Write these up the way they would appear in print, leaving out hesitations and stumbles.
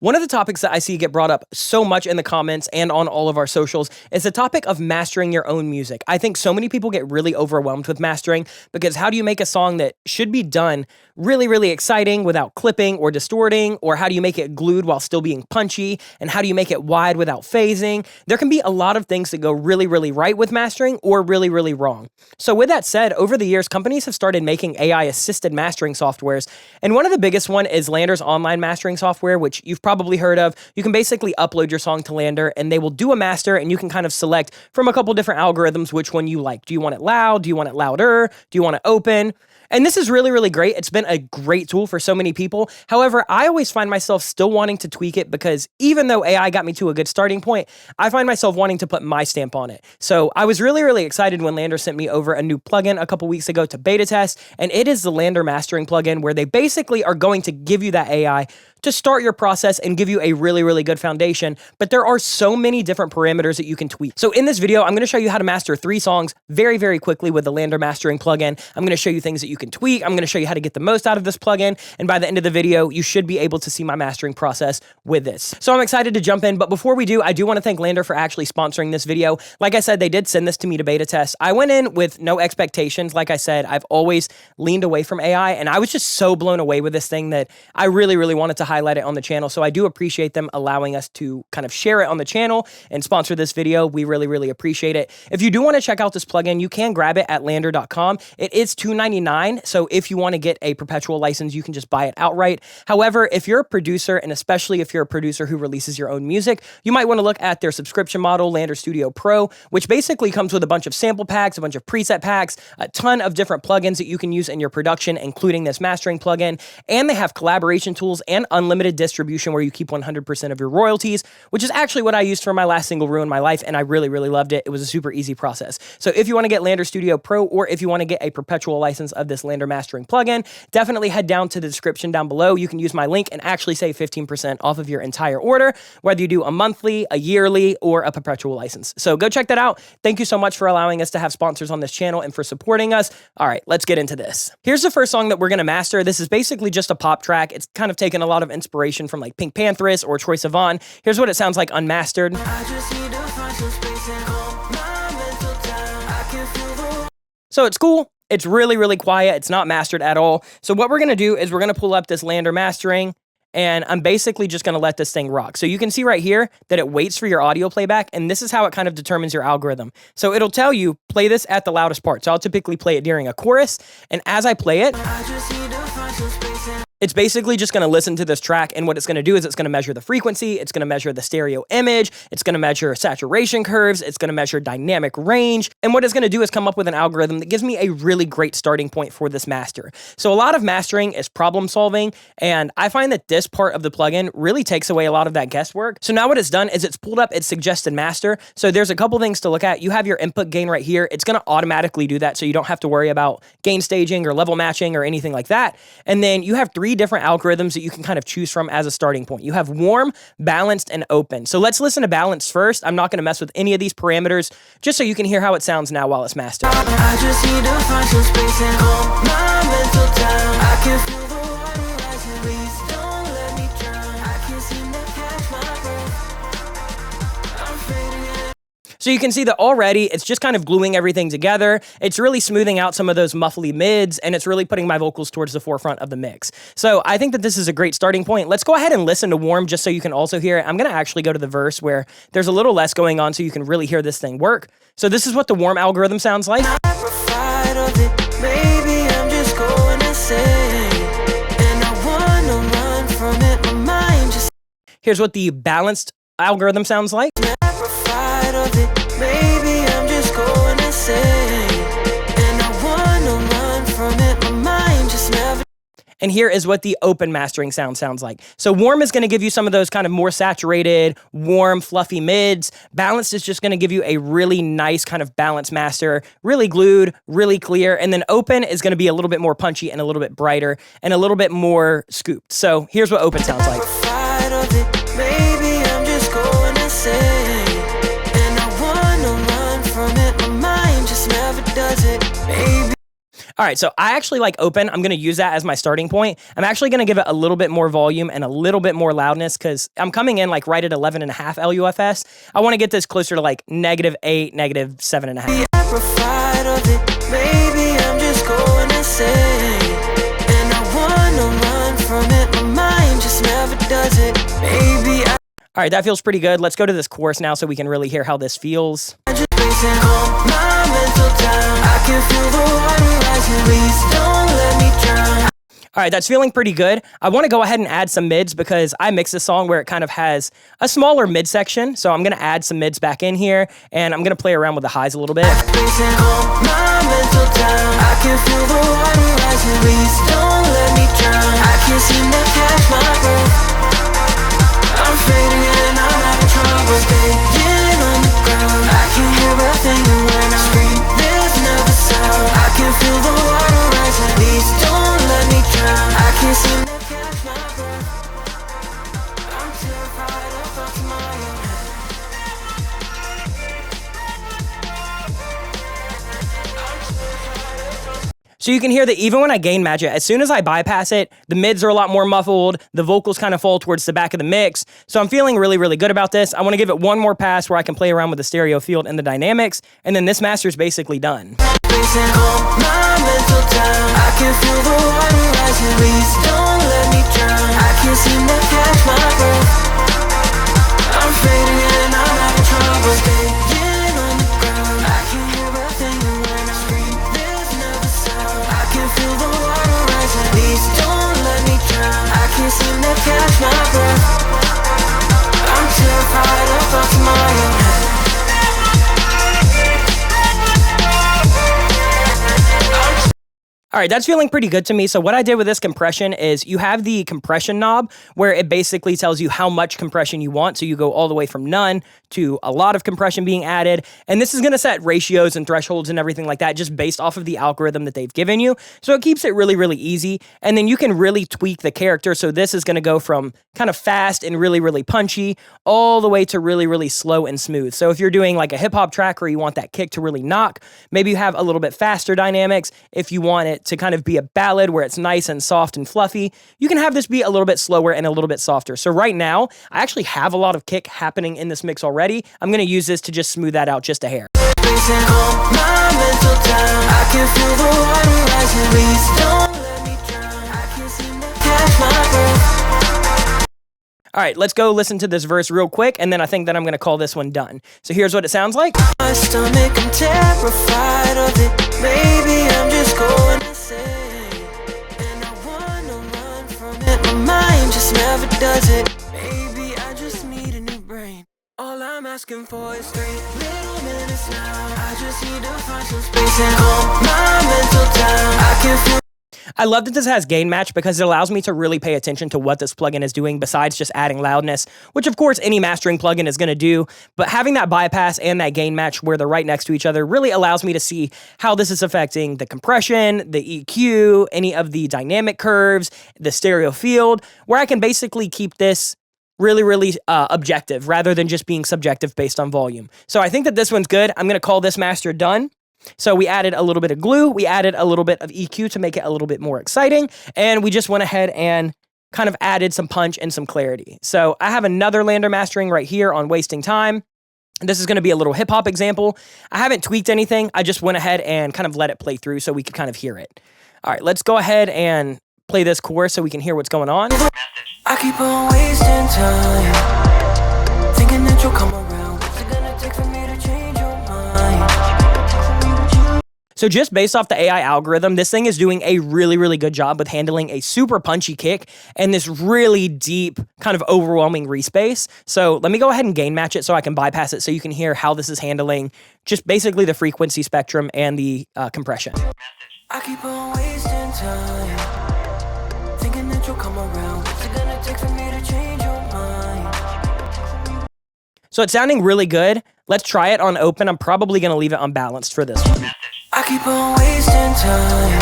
One of the topics that I see get brought up so much in the comments and on all of our socials is the topic of mastering your own music. I think so many people get really overwhelmed with mastering because how do you make a song that should be done really, really exciting without clipping or distorting? Or how do you make it glued while still being punchy? And how do you make it wide without phasing? There can be a lot of things that go really, really right with mastering or really, really wrong. So with that said, over the years, companies have started making AI-assisted mastering softwares. And one of the biggest one is Landr's online mastering software, which you've probably heard of. You can basically upload your song to Landr and they will do a master, and you can kind of select from a couple different algorithms which one you like. Do you want it loud? Do you want it louder? Do you want it open? And this is really, really great. It's been a great tool for so many people. However, I always find myself still wanting to tweak it because even though AI got me to a good starting point, I find myself wanting to put my stamp on it. So I was really, really excited when Landr sent me over a new plugin a couple weeks ago to beta test, and it is the Landr Mastering plugin, where they basically are going to give you that AI to start your process and give you a really, really good foundation. But there are so many different parameters that you can tweak. So in this video, I'm going to show you how to master 3 songs very, very quickly with the Landr Mastering plugin. I'm going to show you things that you can tweak. I'm going to show you how to get the most out of this plugin. And by the end of the video, you should be able to see my mastering process with this. So I'm excited to jump in. But before we do, I do want to thank Landr for actually sponsoring this video. Like I said, they did send this to me to beta test. I went in with no expectations. Like I said, I've always leaned away from AI, and I was just so blown away with this thing that I really, really wanted to highlight it on the channel. So I do appreciate them allowing us to kind of share it on the channel and sponsor this video. We really, really appreciate it. If you do want to check out this plugin, you can grab it at landr.com. It is $2.99. So if you want to get a perpetual license, you can just buy it outright. However, if you're a producer, and especially if you're a producer who releases your own music, you might want to look at their subscription model, Landr Studio Pro, which basically comes with a bunch of sample packs, a bunch of preset packs, a ton of different plugins that you can use in your production, including this mastering plugin. And they have collaboration tools and unlimited distribution where you keep 100% of your royalties, which is actually what I used for my last single, Ruin My Life, and I really, really loved it. It was a super easy process. So if you want to get Landr Studio Pro, or if you want to get a perpetual license of this Landr Mastering plugin, definitely head down to the description down below. You can use my link and actually save 15% off of your entire order, whether you do a monthly, a yearly, or a perpetual license. So go check that out. Thank you so much for allowing us to have sponsors on this channel and for supporting us. All right, let's get into this. Here's the first song that we're going to master. This is basically just a pop track. It's kind of taken a lot of inspiration from like Pink Panthers or Troye Sivan. Here's what it sounds like unmastered. So it's cool. It's really, really quiet. It's not mastered at all. So what we're going to do is we're going to pull up this Landr Mastering, and I'm basically just going to let this thing rock. So you can see right here that it waits for your audio playback, and this is how it kind of determines your algorithm. So it'll tell you, play this at the loudest part. So I'll typically play it during a chorus, and as I play it, it's basically just going to listen to this track, and what it's going to do is it's going to measure the frequency, it's going to measure the stereo image, it's going to measure saturation curves, it's going to measure dynamic range, and what it's going to do is come up with an algorithm that gives me a really great starting point for this master. So a lot of mastering is problem solving, and I find that this part of the plugin really takes away a lot of that guesswork. So now what it's done is it's pulled up its suggested master. So there's a couple things to look at. You have your input gain right here. It's going to automatically do that, so you don't have to worry about gain staging or level matching or anything like that. And then you have 3 different algorithms that you can kind of choose from as a starting point. You have warm, balanced, and open. So let's listen to balanced first. I'm not going to mess with any of these parameters, just so you can hear how it sounds now while it's mastered. I just need to find some space and calm my mental down. I can feel the water rising, please don't let me drown. I can't seem to catch my breath. I'm fading. So you can see that already it's just kind of gluing everything together. It's really smoothing out some of those muffly mids, and it's really putting my vocals towards the forefront of the mix. So I think that this is a great starting point. Let's go ahead and listen to Warm just so you can also hear it. I'm going to actually go to the verse where there's a little less going on so you can really hear this thing work. So this is what the Warm algorithm sounds like. Here's what the balanced algorithm sounds like. Maybe I'm just going insane, and I wanna run from it. My mind just never. And here is what the open mastering sounds like. So warm is going to give you some of those kind of more saturated, warm, fluffy mids. Balanced is just going to give you a really nice kind of balanced master, really glued, really clear. And then open is going to be a little bit more punchy and a little bit brighter and a little bit more scooped. So here's what open sounds like. Maybe I'm just going insane. All right, so I actually like open. I'm going to use that as my starting point. I'm actually going to give it a little bit more volume and a little bit more loudness because I'm coming in like right at 11.5 LUFS. I want to get this closer to like -8, -7.5. Maybe I'm just going insane, and I wanna run from it. My mind just never does it. Maybe I All right, that feels pretty good. Let's go to this chorus now so we can really hear how this feels. just racing on my mental time. I can feel the water rising. Please don't let me drown. All right, that's feeling pretty good. I want to go ahead and add some mids because I mixed a song where it kind of has a smaller mid section. So I'm going to add some mids back in here, and I'm going to play around with the highs a little bit. Racing on my mental time. I can feel the water rising. Please don't let me drown. I can't seem to catch my breath. I'm fading and I'm having trouble staying on the ground. I can hear a thing when I scream. There's never sound. I can feel the water rising. Please don't let me drown. I can't seem to catch my breath. I'm terrified of tomorrow. So you can hear that even when I gain match it, as soon as I bypass it, the mids are a lot more muffled, the vocals kind of fall towards the back of the mix. So I'm feeling really, really good about this. I want to give it one more pass where I can play around with the stereo field and the dynamics, and then this master's basically done. Racing on my mental time. I can feel the water rising. Please don't let me drown. I can't seem to catch my breath. I'm fading and I'm having trouble staying on the ground. I can hear a thing when I scream. There's never sound. I can feel the water rising. Please don't let me drown. I can't seem to catch my breath. I'm terrified of tomorrow. All right, that's feeling pretty good to me. So what I did with this compression is you have the compression knob where it basically tells you how much compression you want. So you go all the way from none to a lot of compression being added. And this is going to set ratios and thresholds and everything like that just based off of the algorithm that they've given you. So it keeps it really, really easy. And then you can really tweak the character. So this is going to go from kind of fast and really, really punchy all the way to really, really slow and smooth. So if you're doing like a hip hop track where you want that kick to really knock, maybe you have a little bit faster dynamics. If you want it to kind of be a ballad where it's nice and soft and fluffy, you can have this be a little bit slower and a little bit softer. So right now, I actually have a lot of kick happening in this mix already. I'm going to use this to just smooth that out just a hair. Racing on my mental time. I can feel the water rising. Please don't let me drown. I can't seem to catch my breath. All right, let's go listen to this verse real quick, and then I think that I'm going to call this one done. So here's what it sounds like. My stomach, I'm terrified of it. Maybe I'm just going insane, and I wanna run from it. My mind just never does it. Maybe I just need a new brain. All I'm asking for is 3 little minutes now. I just need to find some space and on my mental time. I can feel. I love that this has gain match because it allows me to really pay attention to what this plugin is doing besides just adding loudness, which of course any mastering plugin is going to do. But having that bypass and that gain match where they're right next to each other really allows me to see how this is affecting the compression, the EQ, any of the dynamic curves, the stereo field, where I can basically keep this really, really objective rather than just being subjective based on volume. So I think that this one's good. I'm going to call this master done. So we added a little bit of glue, we added a little bit of EQ to make it a little bit more exciting, and we just went ahead and kind of added some punch and some clarity. So I have another Landr Mastering right here on Wasting Time. This is going to be a little hip-hop example. I haven't tweaked anything, I just went ahead and kind of let it play through so we could kind of hear it. All right, let's go ahead and play this chorus so we can hear what's going on. I keep on wasting time, thinking that you'll come around. What's it gonna take for me to change your mind? So just based off the AI algorithm, this thing is doing a really, really good job with handling a super punchy kick and this really deep, kind of overwhelming respace. So let me go ahead and gain match it so I can bypass it so you can hear how this is handling just basically the frequency spectrum and the compression. I keep on wasting time, thinking that you'll come around. What's it gonna take for me to change your mind? So it's sounding really good. Let's try it on open. I'm probably going to leave it unbalanced for this one. I keep on wasting time,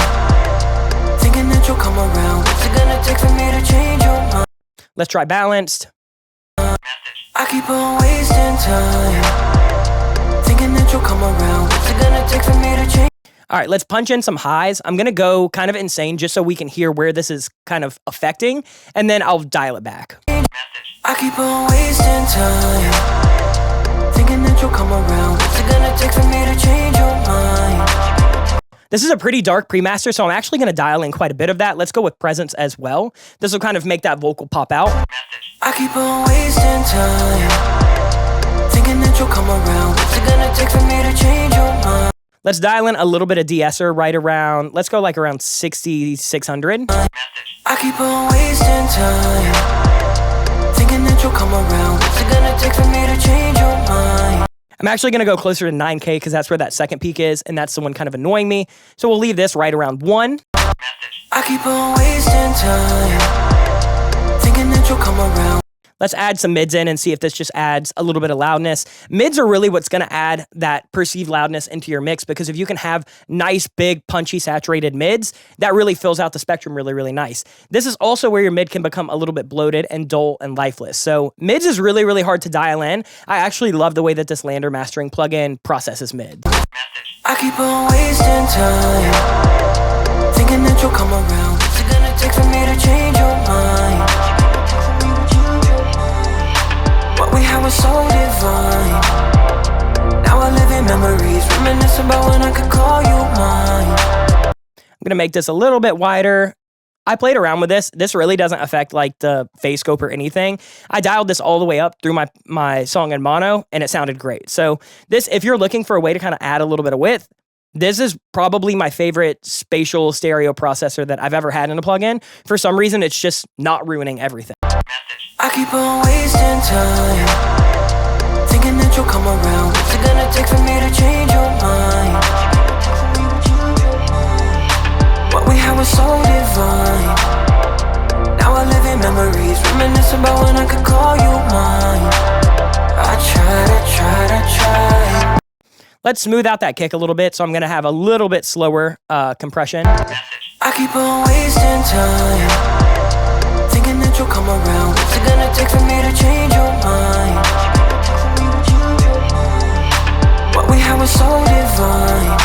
thinking that you'll come around. What's it gonna take for me to change your mind? Let's try balanced. I keep on wasting time, thinking that you'll come around. What's it gonna take for me to change? All right, let's punch in some highs. I'm gonna go kind of insane just so we can hear where this is kind of affecting, and then I'll dial it back. I keep on wasting time, thinking that you'll come around. What's it gonna take for me to change your mind? This is a pretty dark pre-master, so I'm actually gonna dial in quite a bit of that. Let's go with presence as well. This will kind of make that vocal pop out. I keep on wasting time, thinking that you'll come around. What's it gonna take for me to change your mind? Let's dial in a little bit of de-esser right around, let's go like around 6,600. I keep on wasting time, thinking that you'll come around. What's it gonna take for me to change your mind? I'm actually gonna go closer to 9K because that's where that second peak is, and that's the one kind of annoying me. So we'll leave this right around 1. I keep on wasting time, thinking that you'll come around. Let's add some mids in and see if this just adds a little bit of loudness. Mids are really what's gonna add that perceived loudness into your mix, because if you can have nice, big, punchy, saturated mids, that really fills out the spectrum really, really nice. This is also where your mid can become a little bit bloated and dull and lifeless. So mids is really, really hard to dial in. I actually love the way that this Landr Mastering plugin processes mids. I keep on wasting time, thinking that you'll come around. What's it gonna take for me to change your mind? What we had was so divine. Now I live in memories, reminisce about when I could call you mine. I'm gonna make this a little bit wider. I played around with this. This really doesn't affect like the phase scope or anything. I dialed this all the way up through my song in mono, and it sounded great. So this, if you're looking for a way to kind of add a little bit of width, this is probably my favorite spatial stereo processor that I've ever had in a plugin. For some reason, it's just not ruining everything. I keep on wasting time, thinking that you'll come around. What's it gonna take for me to change your mind? What we had was so divine. Now I live in memories, reminisce about when I could call you mine. I tried. Let's smooth out that kick a little bit, so I'm gonna have a little bit slower compression. I keep on wasting time, thinking that you'll come around. What's it gonna take for me to change your mind? What we had was so divine.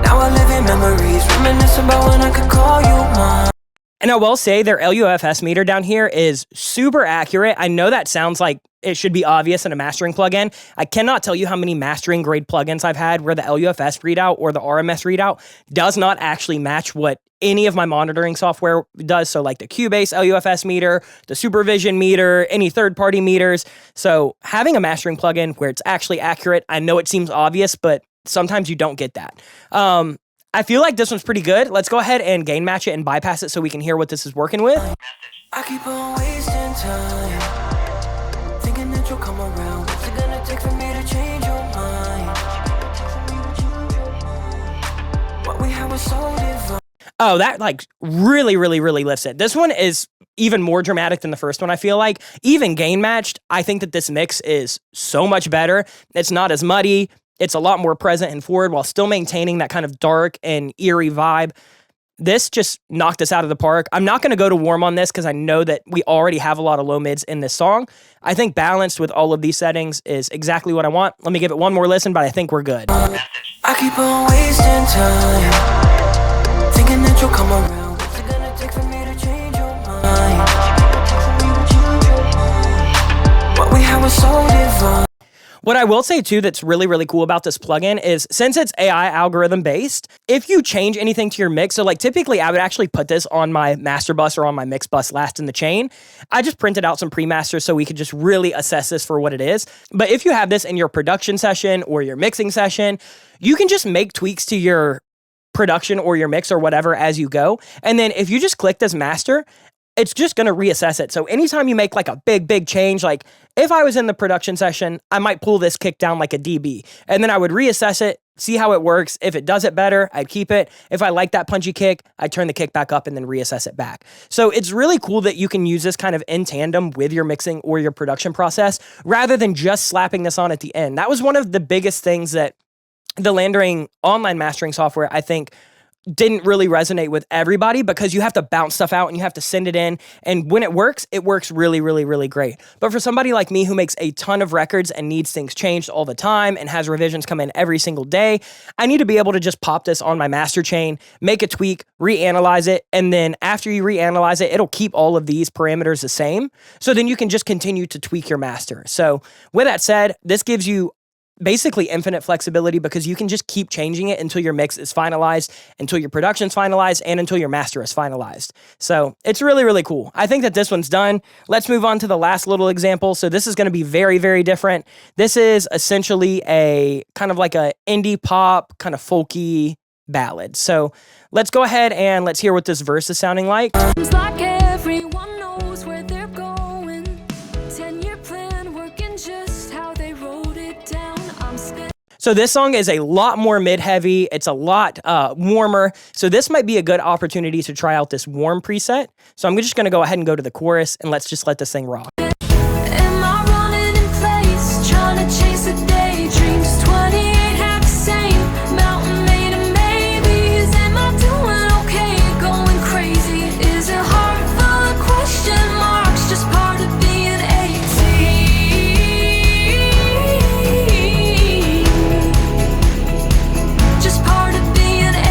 Now I live in memories, reminisce about when I could call you mine. And I will say their LUFS meter down here is super accurate. I know that sounds like it should be obvious in a mastering plugin. I cannot tell you how many mastering grade plugins I've had where the LUFS readout or the RMS readout does not actually match what any of my monitoring software does. So like the Cubase LUFS meter, the Supervision meter, any third-party meters. So having a mastering plugin where it's actually accurate, I know it seems obvious, but sometimes you don't get that. I feel like this one's pretty good. Let's go ahead and gain match it and bypass it so we can hear what this is working with. I keep on wasting time, thinking that you'll come around. What's it gonna take for me to change your mind? What we had was so divine. Oh, that like really, really, really lifts it. This one is even more dramatic than the first one, I feel like. Even gain matched, I think that this mix is so much better. It's not as muddy. It's a lot more present and forward while still maintaining that kind of dark and eerie vibe. This just knocked us out of the park. I'm not going to go to warm on this because I know that we already have a lot of low mids in this song. I think balanced with all of these settings is exactly what I want. Let me give it one more listen, but I think we're good. I keep on wasting time, thinking that you'll come around. What's it gonna take for me to change your mind? What we had was so divine. What I will say too that's really, really cool about this plugin is since it's AI algorithm based, if you change anything to your mix, so like typically I would actually put this on my master bus or on my mix bus last in the chain. I just printed out some pre-masters so we could just really assess this for what it is. But if you have this in your production session or your mixing session, you can just make tweaks to your production or your mix or whatever as you go. And then if you just click this master, it's just going to reassess it. So anytime you make like a big change, like if I was in the production session, I might pull this kick down like a dB, and then I would reassess it, see how it works. If it does it better, I'd keep it. If I like that punchy kick, I'd turn the kick back up and then reassess it back. So it's really cool that you can use this kind of in tandem with your mixing or your production process rather than just slapping this on at the end. That was one of the biggest things that the Landering online mastering software, I think, didn't really resonate with everybody because you have to bounce stuff out and you have to send it in. And when it works really, really, really great. But for somebody like me who makes a ton of records and needs things changed all the time and has revisions come in every single day, I need to be able to just pop this on my master chain, make a tweak, reanalyze it, and then after you reanalyze it, it'll keep all of these parameters the same. So then you can just continue to tweak your master. So with that said, this gives you basically infinite flexibility because you can just keep changing it until your mix is finalized, until your production's finalized, and until your master is finalized. So it's really, really cool. I think that this one's done. Let's move on to the last little example. So this is going to be very, very different. This is essentially a kind of like a indie pop, kind of folky ballad. So let's go ahead and let's hear what this verse is sounding like. It's like everyone knows where they're going. 10-year plan working just how they wrote it down. So this song is a lot more mid-heavy. It's a lot warmer. So this might be a good opportunity to try out this warm preset. So I'm just going to go ahead and go to the chorus and let's just let this thing rock. Am I running in place, trying to chase a daydreams? 28 have the same mountain made of maybes. Am I doing okay, going crazy? Is it hard full of question marks, just part of being 18? Just part of being 18.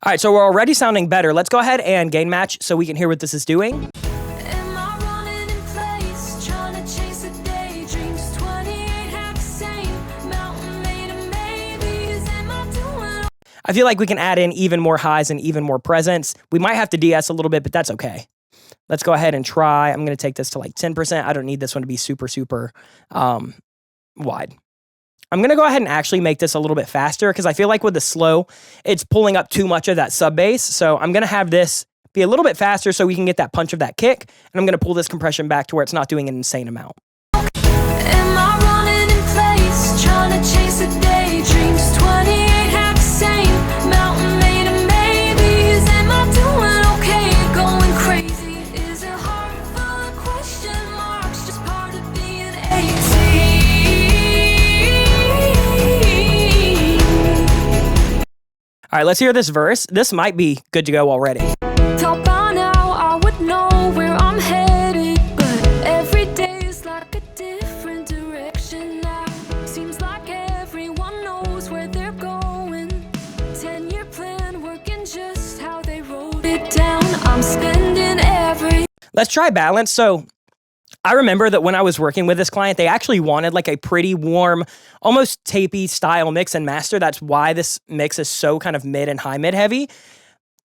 All right, so we're already sounding better. Let's go ahead and gain match so we can hear what this is doing. Am I running in place, trying to chase a daydreams? 28 have the same mountain made of maybes. Am I doing? I feel like we can add in even more highs and even more presence. We might have to DS a little bit, but that's okay. Let's go ahead and try. I'm going to take this to like 10%. I don't need this one to be super, super wide. I'm going to go ahead and actually make this a little bit faster because I feel like with the slow, it's pulling up too much of that sub bass. So I'm going to have this be a little bit faster so we can get that punch of that kick. And I'm going to pull this compression back to where it's not doing an insane amount. Am I running in place, trying to chase a daydreams? 28 have the same mountain made of maybes. Am I doing okay, going crazy? Is it hard full of question marks, just part of being 18? All right, let's hear this verse. This might be good to go already. Thought by now I would know where I'm headed, but every day is like a different direction now. Seems like everyone knows where they're going. 10-year plan working just how they wrote it down. I'm spending every... Let's try balance. So I remember that when I was working with this client, they actually wanted like a pretty warm, almost tapey style mix and master. That's why this mix is so kind of mid and high mid heavy.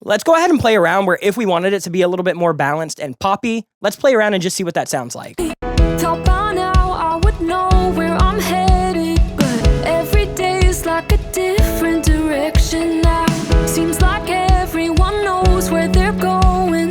Let's go ahead and play around where if we wanted it to be a little bit more balanced and poppy, let's play around and just see what that sounds like. Thought by now I would know where I'm headed, but every day is like a different direction now. Seems like everyone knows where they're going.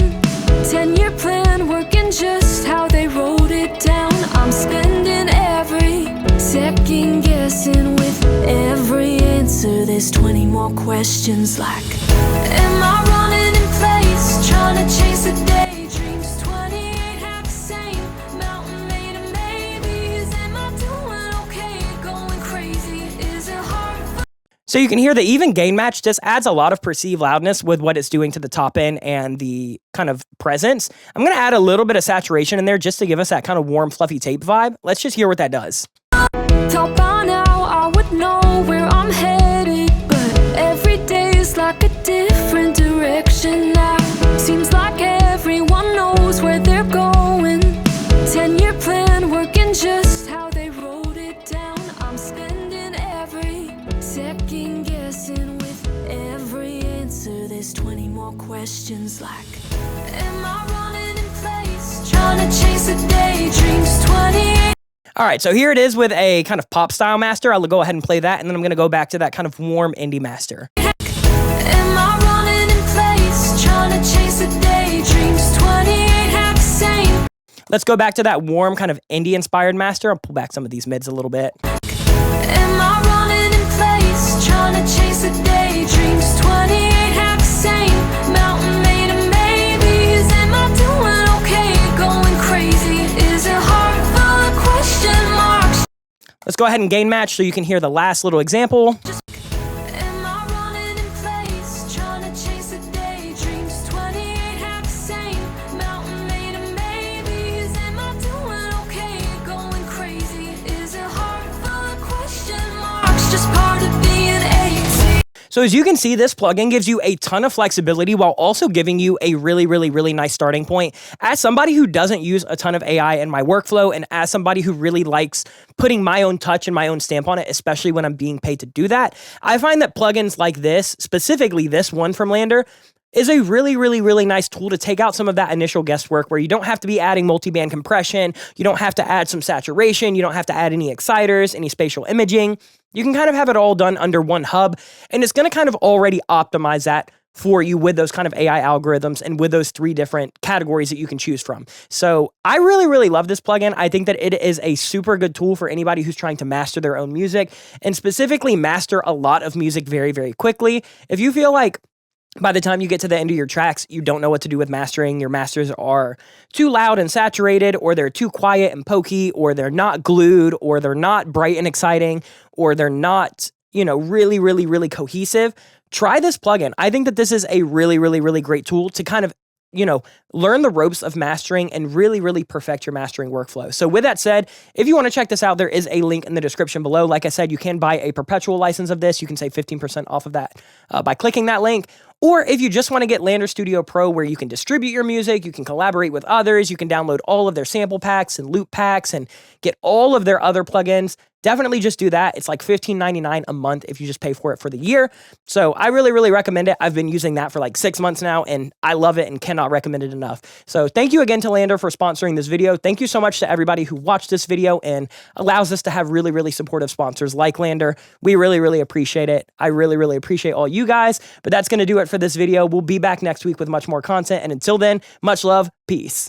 10-year plan working just how they wrote it down. I'm spending every second guessing with every answer. There's 20 more questions like, am I running in place, trying to chase a daydreams? 28 have the same mountain made of maybes. Am I doing okay, going crazy? Is it hard? So you can hear the even gain match just adds a lot of perceived loudness with what it's doing to the top end and the kind of presence. I'm going to add a little bit of saturation in there just to give us that kind of warm, fluffy tape vibe. Let's just hear what that does. Thought by now I would know where I'm headed, but every day is like a different direction now. Seems like everyone knows where they're going. 10-year plan working just how they wrote it down. I'm spending every second guessing with every answer. There's 20 more questions like, am I running in place, trying to chase a daydreams? 28. All right, so here it is with a kind of pop style master. I'll go ahead and play that, and then I'm going to go back to that kind of warm indie master. Am I running in place, trying to chase a daydreams? 28 have the same. Let's go back to that warm kind of indie inspired master. I'll pull back some of these mids a little bit. Am I running in place, trying to chase a daydreams? 28 have the same mountain made of maybes. Am I doing okay, going crazy? Is it hard full of question marks? go ahead and gain match so you can hear the last little example. Am I running in place, trying to chase a daydreams? 28 have the same mountain made of maybes. Am I doing okay, going crazy? Is it heart full of question marks, just part of being 18? So as you can see, this plugin gives you a ton of flexibility while also giving you a really nice starting point. As somebody who doesn't use a ton of AI in my workflow, and as somebody who really likes putting my own touch and my own stamp on it, especially when I'm being paid to do that, I find that plugins like this, specifically this one from Landr, is a really nice tool to take out some of that initial guesswork where you don't have to be adding multi-band compression, you don't have to add some saturation, you don't have to add any exciters, any spatial imaging. You can kind of have it all done under one hub, and it's going to kind of already optimize that for you with those kind of AI algorithms and with those 3 different categories that you can choose from. So I really love this plugin. I think that it is a super good tool for anybody who's trying to master their own music and specifically master a lot of music very quickly. If you feel like by the time you get to the end of your tracks, you don't know what to do with mastering, your masters are too loud and saturated, or they're too quiet and pokey, or they're not glued, or they're not bright and exciting, or they're not, you know, really cohesive, try this plugin. I think that this is a really great tool to kind of, you know, learn the ropes of mastering and really perfect your mastering workflow. So with that said, if you want to check this out, there is a link in the description below. Like I said, you can buy a perpetual license of this. You can save 15% off of that by clicking that link. Or if you just want to get Landr Studio Pro, where you can distribute your music, you can collaborate with others, you can download all of their sample packs and loop packs and get all of their other plugins, definitely just do that. It's like $15.99 a month if you just pay for it for the year. So I really recommend it. I've been using that for like 6 months now, and I love it and cannot recommend it enough. So thank you again to Landr for sponsoring this video. Thank you so much to everybody who watched this video and allows us to have really supportive sponsors like Landr. We really appreciate it. I really appreciate all you guys. But that's going to do it for this video. We'll be back next week with much more content. And until then, much love. Peace.